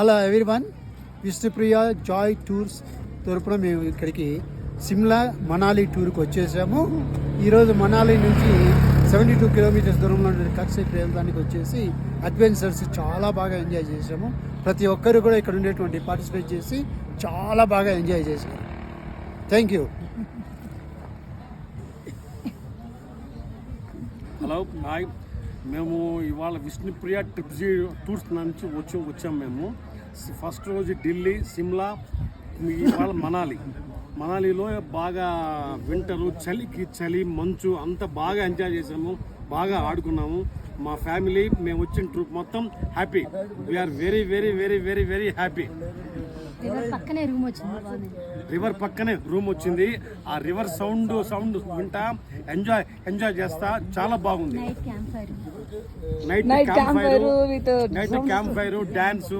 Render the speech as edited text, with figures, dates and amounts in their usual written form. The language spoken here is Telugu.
Hello everyone, Vishnupriya Joy tours తరపున మేము ఇక్కడికి సిమ్లా మనాలి టూర్కి వచ్చేసాము. ఈరోజు మనాలి నుంచి 72 కిలోమీటర్స్ దూరంలో ఉండే కక్సీ ప్రాంతానికి వచ్చేసి అడ్వెంచర్స్ చాలా బాగా ఎంజాయ్ చేసాము. ప్రతి ఒక్కరు కూడా ఇక్కడ ఉండేటువంటి పార్టిసిపేట్ చేసి చాలా బాగా ఎంజాయ్ చేశారు. Thank you. హలో హాయ్, మేము ఇవాళ విష్ణుప్రియ ట్రిప్స్ టూర్స్ నుంచి వచ్చాము. మేము ఫస్ట్ రోజు ఢిల్లీ, సిమ్లా, ఇవాళ మనాలిలో బాగా వింటరు, చలికి చలి, మంచు అంతా బాగా ఎంజాయ్ చేసాము, బాగా ఆడుకున్నాము. మా ఫ్యామిలీ మేము వచ్చిన ట్రిప్ మొత్తం happy. We are very very very very very happy. River పక్కనే రూమ్ వచ్చింది. ఆ రివర్ సౌండ్ వింటా ఎంజాయ్ చేస్తా చాలా బాగుంది. Night camp fire, dance,